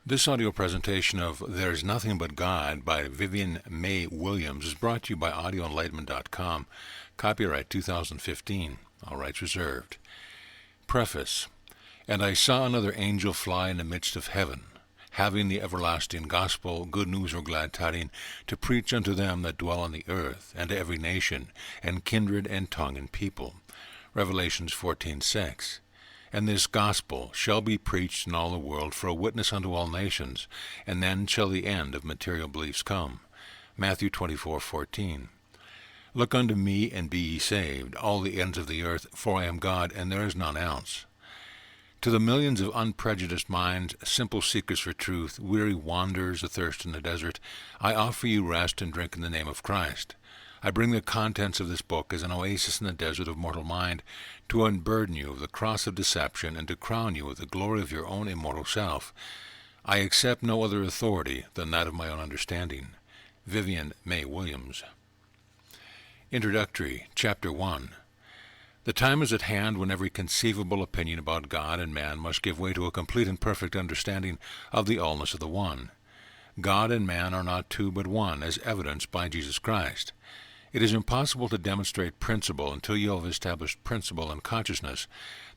This audio presentation of There's Nothing But God by Vivian May Williams is brought to you by audioenlightenment.com. Copyright 2015. All rights reserved. Preface. And I saw another angel fly in the midst of heaven, having the everlasting gospel, good news or glad tidings, to preach unto them that dwell on the earth, and to every nation, and kindred, and tongue, and people. Revelations 14:6. And this gospel shall be preached in all the world for a witness unto all nations, and then shall the end of material beliefs come. Matthew 24:14. Look unto me, and be ye saved, all the ends of the earth, for I am God, and there is none else. To the millions of unprejudiced minds, simple seekers for truth, weary wanderers athirst in the desert, I offer you rest and drink in the name of Christ. I bring the contents of this book as an oasis in the desert of mortal mind, to unburden you of the cross of deception and to crown you with the glory of your own immortal self. I accept no other authority than that of my own understanding. Vivian May Williams. Introductory, Chapter 1. The time is at hand when every conceivable opinion about God and man must give way to a complete and perfect understanding of the allness of the One. God and man are not two but one, as evidenced by Jesus Christ. It is impossible to demonstrate principle until you have established principle in consciousness.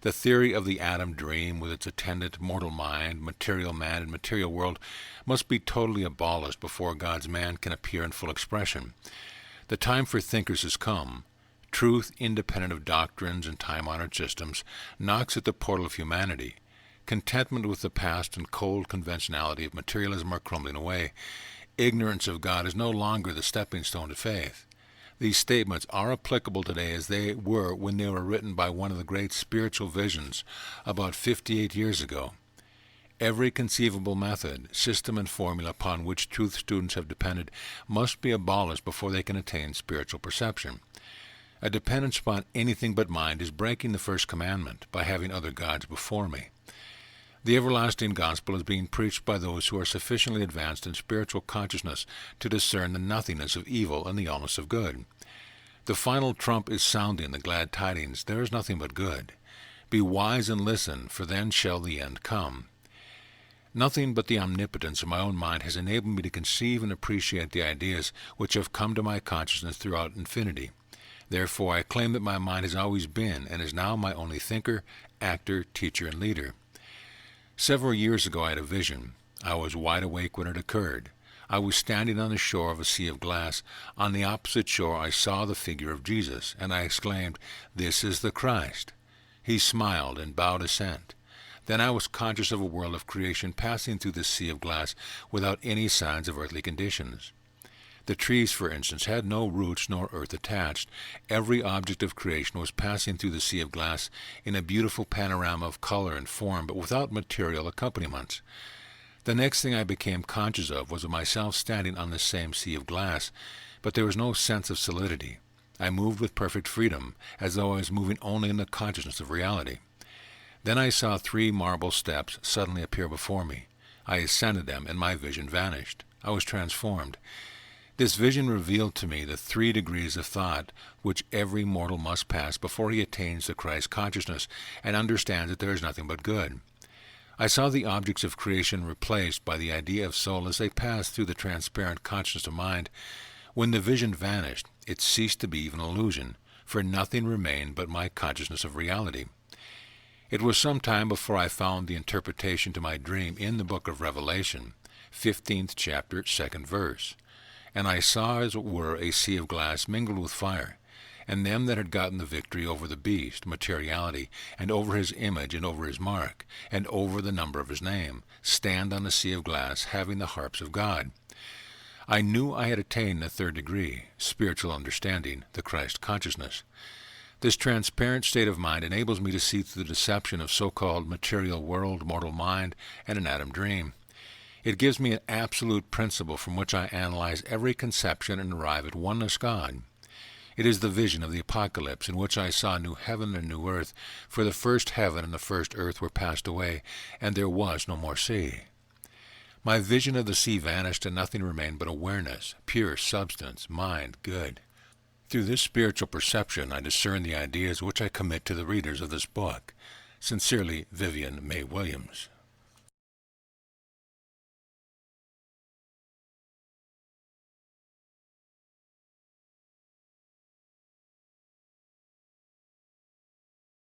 The theory of the atom dream, with its attendant mortal mind, material man, and material world, must be totally abolished before God's man can appear in full expression. The time for thinkers has come. Truth, independent of doctrines and time-honored systems, knocks at the portal of humanity. Contentment with the past and cold conventionality of materialism are crumbling away. Ignorance of God is no longer the stepping stone to faith. These statements are applicable today as they were when they were written by one of the great spiritual visions about 58 years ago. Every conceivable method, system, and formula upon which truth students have depended must be abolished before they can attain spiritual perception. A dependence upon anything but mind is breaking the first commandment by having other gods before me. The everlasting gospel is being preached by those who are sufficiently advanced in spiritual consciousness to discern the nothingness of evil and the allness of good. The final trump is sounding the glad tidings, there is nothing but good. Be wise and listen, for then shall the end come. Nothing but the omnipotence of my own mind has enabled me to conceive and appreciate the ideas which have come to my consciousness throughout infinity. Therefore I claim that my mind has always been and is now my only thinker, actor, teacher, and leader. Several years ago I had a vision. I was wide awake when it occurred. I was standing on the shore of a sea of glass. On the opposite shore I saw the figure of Jesus, and I exclaimed, "This is the Christ." He smiled and bowed assent. Then I was conscious of a world of creation passing through the sea of glass without any signs of earthly conditions. The trees, for instance, had no roots nor earth attached. Every object of creation was passing through the sea of glass in a beautiful panorama of color and form, but without material accompaniments. The next thing I became conscious of was of myself standing on the same sea of glass, but there was no sense of solidity. I moved with perfect freedom, as though I was moving only in the consciousness of reality. Then I saw 3 marble steps suddenly appear before me. I ascended them, and my vision vanished. I was transformed. This vision revealed to me the 3 degrees of thought which every mortal must pass before he attains the Christ consciousness and understands that there is nothing but good. I saw the objects of creation replaced by the idea of soul as they passed through the transparent consciousness of mind. When the vision vanished, it ceased to be even an illusion, for nothing remained but my consciousness of reality. It was some time before I found the interpretation to my dream in the book of Revelation, 15th chapter, 2nd verse. And I saw, as it were, a sea of glass mingled with fire, and them that had gotten the victory over the beast, materiality, and over his image, and over his mark, and over the number of his name, stand on the sea of glass, having the harps of God. I knew I had attained the 3rd degree, spiritual understanding, the Christ consciousness. This transparent state of mind enables me to see through the deception of so-called material world, mortal mind, and an atom dream. It gives me an absolute principle from which I analyze every conception and arrive at oneness God. It is the vision of the apocalypse in which I saw a new heaven and a new earth, for the first heaven and the first earth were passed away, and there was no more sea. My vision of the sea vanished, and nothing remained but awareness, pure substance, mind, good. Through this spiritual perception I discern the ideas which I commit to the readers of this book. Sincerely, Vivian May Williams.